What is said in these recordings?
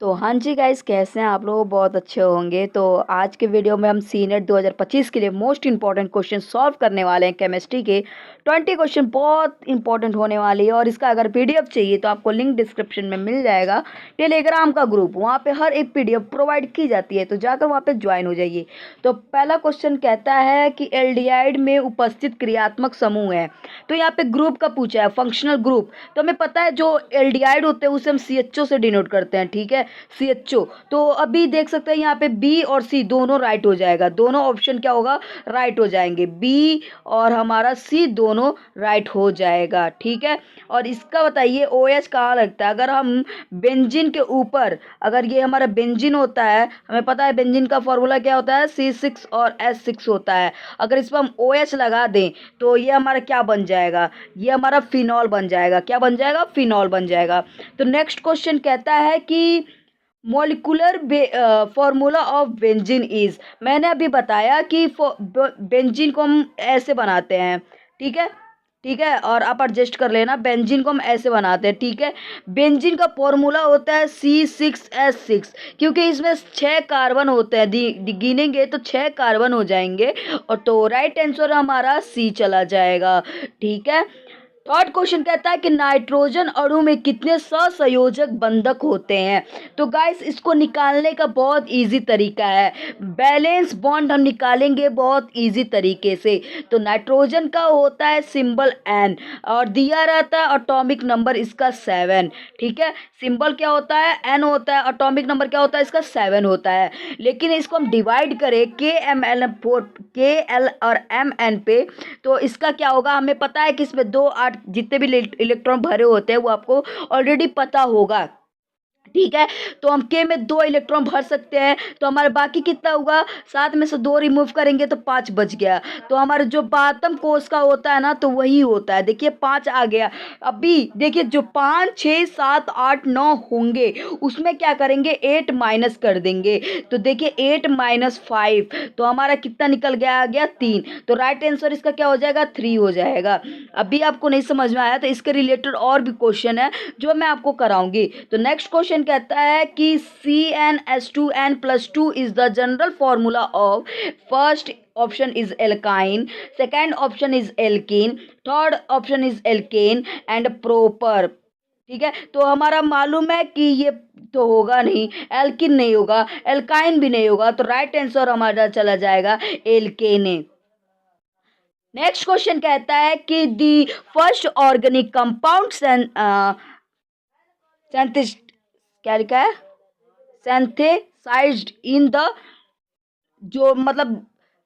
तो हाँ जी गाइस, कैसे हैं आप लोग? बहुत अच्छे होंगे। तो आज के वीडियो में हम सीनेट 2025 के लिए मोस्ट इंपॉर्टेंट क्वेश्चन सॉल्व करने वाले हैं। केमिस्ट्री के 20 क्वेश्चन बहुत इंपॉर्टेंट होने वाली है। और इसका अगर पीडीएफ चाहिए तो आपको लिंक डिस्क्रिप्शन में मिल जाएगा। टेलीग्राम का ग्रुप, वहाँ पे हर एक पीडीएफ प्रोवाइड की जाती है, तो जाकर वहाँ पे ज्वाइन हो जाइए। तो पहला क्वेश्चन कहता है कि एल्डिहाइड में उपस्थित क्रियात्मक समूह है। तो यहाँ पे ग्रुप का पूछा है, फंक्शनल ग्रुप। तो हमें पता है जो एल्डिहाइड होते हैं उसे हम CHO से डिनोट करते हैं, ठीक है, CHO। तो अभी देख सकते हैं यहाँ पे बी और सी दोनों राइट हो जाएगा, दोनों ऑप्शन क्या होगा, राइट हो जाएंगे। बी और हमारा सी दोनों राइट हो जाएगा, ठीक है। और इसका बताइए OH कहाँ लगता है। अगर हम बेंजीन के ऊपर, अगर ये हमारा बेंजीन होता है, हमें पता है बेंजीन का फॉर्मूला क्या होता है, C6 और S6 होता है। अगर इस पर हम OH लगा दें तो ये हमारा क्या बन जाएगा, ये हमारा फिनॉल बन जाएगा। क्या बन जाएगा, फिनॉल बन जाएगा। तो नेक्स्ट क्वेश्चन कहता है कि molecular formula of benzene is. मैंने अभी बताया कि बेंजीन को हम ऐसे बनाते हैं, ठीक है, ठीक है। और आप एडजस्ट कर लेना, बेंजीन को हम ऐसे बनाते हैं, ठीक है। बेंजीन का फॉर्मूला होता है C6H6, क्योंकि इसमें 6 कार्बन होते हैं। गिनेंगे तो 6 कार्बन हो जाएंगे। और तो राइट आंसर हमारा सी चला जाएगा, ठीक है। थर्ड क्वेश्चन कहता है कि नाइट्रोजन अणु में कितने सहसंयोजक बंधक होते हैं। तो गाइस, इसको निकालने का बहुत इजी तरीका है। बैलेंस बॉन्ड हम निकालेंगे बहुत इजी तरीके से। तो नाइट्रोजन का होता है सिंबल N, और दिया रहता है एटॉमिक नंबर इसका 7, ठीक है। सिंबल क्या होता है, N होता है। एटॉमिक नंबर क्या होता है इसका, 7 होता है। लेकिन इसको हम डिवाइड करें KL और MN पे, तो इसका क्या होगा, हमें पता है कि इसमें 2 8 जितने भी इलेक्ट्रॉन भरे होते हैं वो आपको ऑलरेडी पता होगा, ठीक है। तो हम K में 2 इलेक्ट्रॉन भर सकते हैं। तो हमारा बाकी कितना होगा, 7 में से 2 रिमूव करेंगे तो 5 बच गया। तो हमारे जो बातम कोष का होता है ना, तो वही होता है। देखिए 5 आ गया। अभी देखिए जो 5 6 7 8 9 होंगे उसमें क्या करेंगे, 8 माइनस कर देंगे। तो देखिए 8 माइनस 5, तो हमारा कितना निकल गया, आ गया 3। तो राइट आंसर इसका क्या हो जाएगा, 3 हो जाएगा। अभी आपको नहीं समझ में आया तो इसके रिलेटेड और भी क्वेश्चन है जो मैं आपको कराऊंगी। तो नेक्स्ट क्वेश्चन कहता है कि CnH2n+2 is the general formula of. First option is alkyne, second option is alkene, third option is alkene and proper, ठीक है। तो हमारा मालूम है कि ये तो होगा नहीं, एल्किन नहीं होगा, एल्काइन भी नहीं होगा। तो राइट आंसर हमारा चला जाएगा एल्केने। नेक्स्ट क्वेश्चन कहता है कि दी फर्स्ट ऑर्गेनिक कंपाउंड सेंथिस, क्या लिखा है, सेंथेसाइज्ड इन द, जो मतलब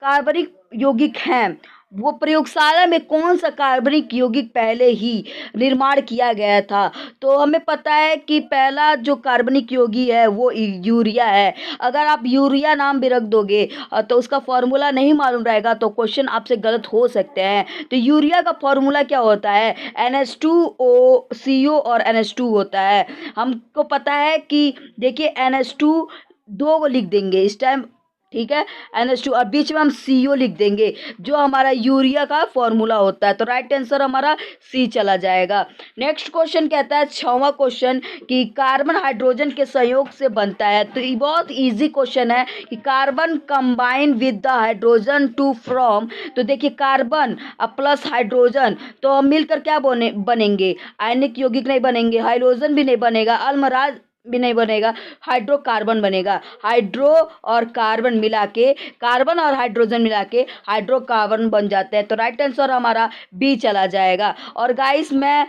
कार्बनिक यौगिक हैं, वो प्रयोगशाला में कौन सा कार्बनिक यौगिक पहले ही निर्माण किया गया था। तो हमें पता है कि पहला जो कार्बनिक यौगिक है वो यूरिया है। अगर आप यूरिया नाम भी रख दोगे तो उसका फॉर्मूला नहीं मालूम रहेगा तो क्वेश्चन आपसे गलत हो सकते हैं। तो यूरिया का फॉर्मूला क्या होता है, NH2CO और NH2 होता है। हमको पता है कि देखिए NH2 दो को लिख देंगे इस टाइम, ठीक है, NH2, और बीच में हम CO लिख देंगे जो हमारा यूरिया का फॉर्मूला होता है। तो राइट आंसर हमारा C चला जाएगा। नेक्स्ट क्वेश्चन कहता है, 6वां क्वेश्चन, कि कार्बन हाइड्रोजन के संयोग से बनता है। तो ये बहुत इजी क्वेश्चन है कि carbon combine with the hydrogen to from. तो देखिए कार्बन प्लस हाइड्रोजन, तो हम मिलकर क्या बनेंगे, आयनिक यौगिक नहीं बनेंगे, हाइड्रोजन भी नहीं बनेगा, अल्मराज भी नहीं बनेगा, हाइड्रोकार्बन बनेगा। हाइड्रो और कार्बन मिला के, कार्बन और हाइड्रोजन मिला के हाइड्रोकार्बन बन जाते हैं। तो राइट आंसर हमारा बी चला जाएगा। और गाइस, मैं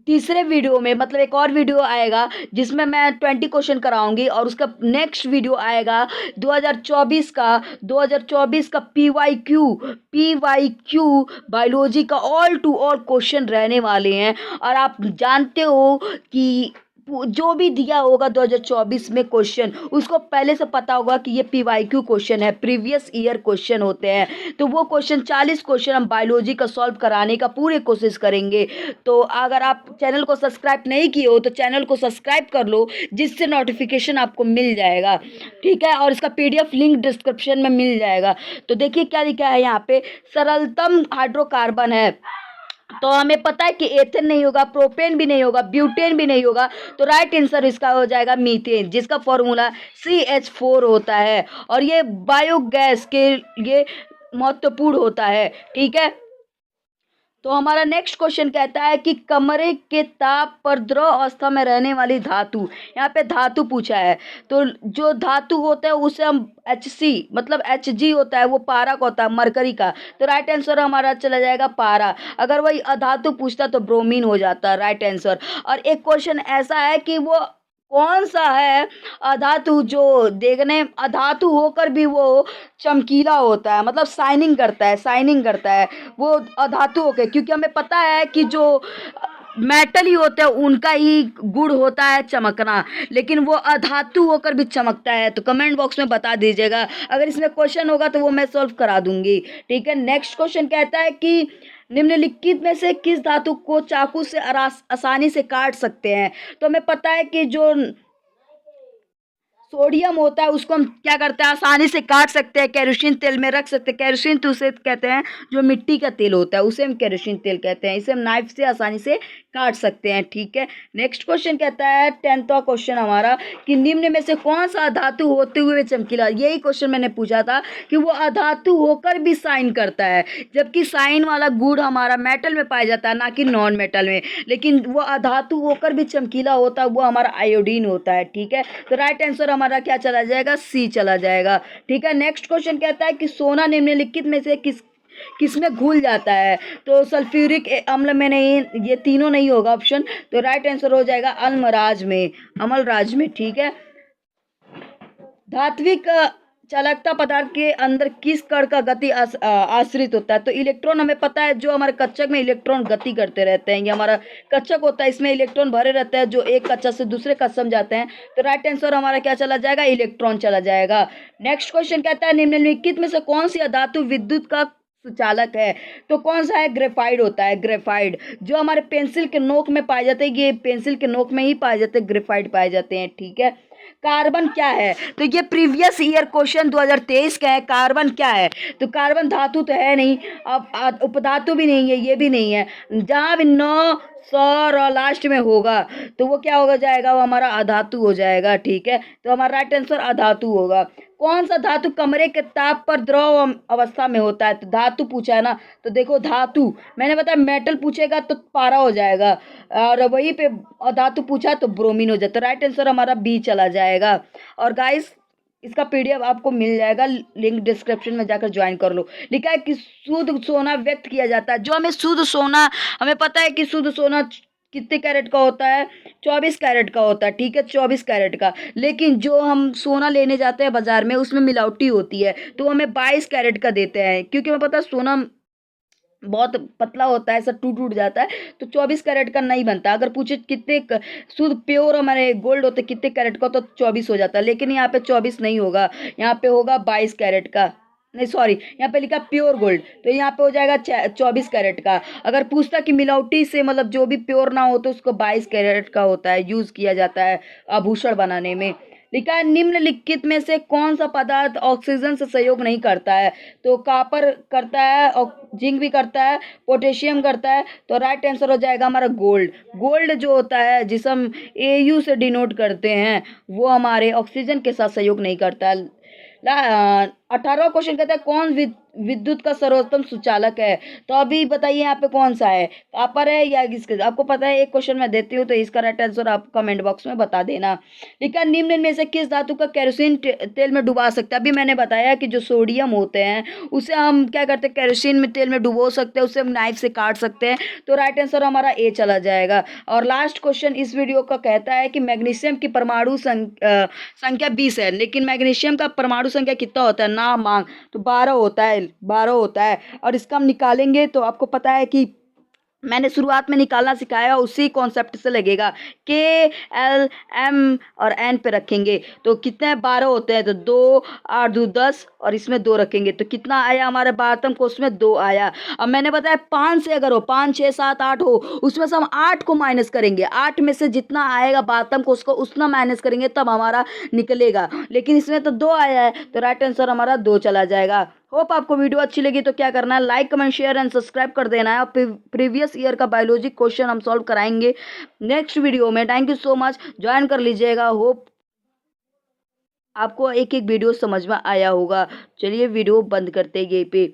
तीसरे वीडियो में, मतलब एक और वीडियो आएगा जिसमें मैं 20 क्वेश्चन कराऊंगी, और उसका नेक्स्ट वीडियो आएगा 2024 का PYQ बायोलॉजी का ऑल टू ऑल क्वेश्चन रहने वाले हैं। और आप जानते हो कि जो भी दिया होगा 2024 में क्वेश्चन, उसको पहले से पता होगा कि ये PYQ क्वेश्चन है, प्रीवियस ईयर क्वेश्चन होते हैं। तो वो क्वेश्चन 40 क्वेश्चन हम बायोलॉजी का सॉल्व कराने का पूरी कोशिश करेंगे। तो अगर आप चैनल को सब्सक्राइब नहीं किए हो तो चैनल को सब्सक्राइब कर लो, जिससे नोटिफिकेशन आपको मिल जाएगा, ठीक है। और इसका PDF लिंक डिस्क्रिप्शन में मिल जाएगा। तो देखिए क्या लिखा है यहाँ पे, सरलतम हाइड्रोकार्बन है तो हमें पता है कि एथेन नहीं होगा, प्रोपेन भी नहीं होगा, ब्यूटेन भी नहीं होगा, तो राइट आंसर इसका हो जाएगा मीथेन, जिसका फॉर्मूला CH4 होता है और ये बायोगैस के लिए महत्वपूर्ण होता है। ठीक है, तो हमारा नेक्स्ट क्वेश्चन कहता है कि कमरे के ताप पर द्रव अवस्था में रहने वाली धातु, यहाँ पे धातु पूछा है, तो जो धातु होता है उसे हम HC मतलब Hg होता है, वो पारा का होता है, मरकरी का, तो राइट आंसर हमारा चला जाएगा पारा। अगर वही अधातु पूछता तो ब्रोमीन हो जाता राइट आंसर। और एक क्वेश्चन ऐसा है कि वो कौन सा है अधातु जो देखने अधातु होकर भी वो चमकीला होता है, मतलब शाइनिंग करता है वो अधातु होकर, क्योंकि हमें पता है कि जो मेटल ही होते हैं उनका ही गुण होता है चमकना, लेकिन वो अधातु होकर भी चमकता है। तो कमेंट बॉक्स में बता दीजिएगा, अगर इसमें क्वेश्चन होगा तो वो मैं सॉल्व करा दूंगी। ठीक है, नेक्स्ट क्वेश्चन कहता है कि निम्नलिखित में से किस धातु को चाकू से आसानी से काट सकते हैं। तो हमें पता है कि जो सोडियम होता है उसको हम क्या करते हैं, आसानी से काट सकते हैं, केरोसिन तेल में रख सकते हैं। केरोसिन तो उसे कहते हैं जो मिट्टी का तेल होता है, उसे हम केरोसिन तेल कहते हैं, इसे हम नाइफ से आसानी से काट सकते हैं। ठीक है, नेक्स्ट क्वेश्चन कहता है 10वां क्वेश्चन हमारा कि निम्न में से कौन सा अधातु होते हुए चमकीला। यही क्वेश्चन मैंने पूछा था कि वो अधातु होकर भी साइन करता है, जबकि साइन वाला गुण हमारा मेटल में पाया जाता है ना कि नॉन मेटल में, लेकिन वो अधातु होकर भी चमकीला होता है वो हमारा आयोडीन होता है। ठीक है, तो राइट आंसर हमारा क्या चला जाएगा, सी चला जाएगा। ठीक है, नेक्स्ट क्वेश्चन कहता है कि सोना निम्नलिखित में से किसमें घुल जाता है। तो सल्फ्यूरिक अम्ल में नहीं, ये तीनों नहीं होगा ऑप्शन, तो राइट आंसर हो जाएगा अम्लराज में। ठीक है, धात्विक चालकता पदार्थ के अंदर किस कण का गति आश्रित होता है। तो इलेक्ट्रॉन, हमें पता है जो हमारे कक्षक में इलेक्ट्रॉन गति करते रहते हैं, ये हमारा कक्षक होता है, इसमें इलेक्ट्रॉन भरे रहते हैं जो एक कक्षा से दूसरे कक्षा में जाते हैं, तो राइट आंसर हमारा क्या चला जाएगा, इलेक्ट्रॉन चला जाएगा। नेक्स्ट क्वेश्चन कहता है निम्नलिखित में से कौन सी धातु विद्युत का सुचालक है। तो कौन सा है, ग्रेफाइड होता है, ग्रेफाइड जो हमारे पेंसिल के नोक में पाए जाते हैं, ये पेंसिल के नोक में ही पाए जाते हैं, ग्रेफाइड पाए जाते हैं। ठीक है, कार्बन क्या है, तो ये प्रीवियस ईयर क्वेश्चन 2023 का है। कार्बन क्या है, तो कार्बन धातु तो है नहीं, अब उपधातु भी नहीं है, ये भी नहीं है, जहाँ भी नौ सौर और लास्ट में होगा तो वो क्या होगा जाएगा, वो हमारा अधातु हो जाएगा। ठीक है, तो हमारा राइट आंसर अधातु होगा। कौन सा धातु कमरे के ताप पर द्रव अवस्था में होता है। तो धातु पूछा है ना, तो देखो धातु मैंने बताया, मेटल पूछेगा तो पारा हो जाएगा, और वहीं पे धातु पूछा तो ब्रोमीन हो जाता है। राइट आंसर हमारा बी चला जाएगा। और गाइस इसका PDF आपको मिल जाएगा, लिंक डिस्क्रिप्शन में जाकर ज्वाइन कर लो। लिखा है कि शुद्ध सोना व्यक्त किया जाता है, जो हमें शुद्ध सोना, हमें पता है कि शुद्ध सोना कितने कैरेट का होता है, 24 कैरेट का होता है। ठीक है, 24 कैरेट का, लेकिन जो हम सोना लेने जाते हैं बाजार में उसमें मिलावटी होती है, तो हमें 22 कैरेट का देते हैं, क्योंकि हमें पता है सोना बहुत पतला होता है, ऐसा टूट जाता है, तो 24 कैरेट का नहीं बनता। अगर पूछे कितने शुद्ध प्योर हमारे गोल्ड होते कितने कैरेट का, तो 24 हो जाता है, लेकिन यहाँ पे 24 नहीं होगा, यहाँ पे होगा 22 कैरेट का, नहीं सॉरी, यहाँ पे लिखा प्योर गोल्ड, तो यहाँ पे हो जाएगा 24 कैरेट का। अगर पूछता कि मिलावटी से मतलब जो भी प्योर ना हो तो उसको 22 कैरेट का होता है, यूज किया जाता है आभूषण बनाने में। लिखा है निम्नलिखित में से कौन सा पदार्थ ऑक्सीजन से सहयोग नहीं करता है। तो कॉपर करता है और जिंक भी करता है, पोटेशियम करता है, तो राइट आंसर हो जाएगा हमारा गोल्ड। गोल्ड जो होता है जिसे हम AU से डिनोट करते हैं, वो हमारे ऑक्सीजन के साथ सहयोग नहीं करता है। 18वां क्वेश्चन कहता है कौन विद्युत का सर्वोत्तम सुचालक है। तो अभी बताइए यहाँ पे कौन सा है, कॉपर है या किसके, आपको पता है, एक क्वेश्चन मैं देती हूँ तो इसका राइट आंसर आप कमेंट बॉक्स में बता देना। लिखा निम्न में से किस धातु का केरोसिन तेल में डुबा सकते हैं। अभी मैंने बताया कि जो सोडियम होते हैं उसे हम क्या करते हैं, केरोसिन में तेल में डुबो सकते हैं, उसे हम नाइफ से काट सकते हैं, तो राइट आंसर हमारा ए चला जाएगा। और लास्ट क्वेश्चन इस वीडियो का कहता है कि मैग्नीशियम की परमाणु संख्या 20 है, लेकिन मैग्नीशियम का परमाणु संख्या कितना होता है ना मांग, तो 12 होता है, 12 होता है। और इसका हम निकालेंगे तो आपको पता है कि मैंने शुरुआत में निकालना सिखाया, उसी कॉन्सेप्ट से लगेगा, KL M और N पे रखेंगे तो कितने 12 होते हैं, तो 2 8 2 10 और इसमें 2 रखेंगे तो कितना आया हमारे 12वें कोष में 2 आया। अब मैंने बताया 5 से अगर हो, 5 6 7 8 हो, उसमें से हम 8 को माइनस करेंगे, 8 में से जितना आएगा 12वें कोष को उतना माइनस करेंगे तब हमारा निकलेगा, लेकिन इसमें तो 2 आया है, तो राइट आंसर हमारा 2 चला जाएगा। होप आपको वीडियो अच्छी लगी तो क्या करना है, like comment share and subscribe कर देना है। और प्रीवियस ईयर का बायोलॉजी क्वेश्चन हम सॉल्व कराएंगे नेक्स्ट वीडियो में। Thank you so much, join कर लीजिएगा। होप आपको एक एक वीडियो समझ में आया होगा। चलिए वीडियो बंद करते हैं यहीं पे।